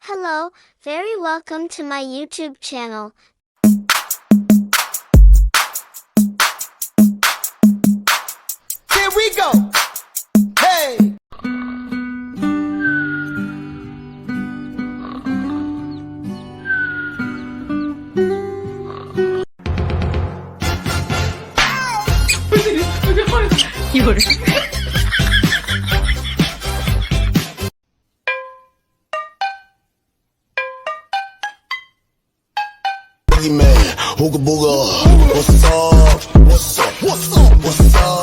Hello, very welcome to my YouTube channel. Here we go. Hey. Man, hooga booga, what's up? What's up? What's up? What's up?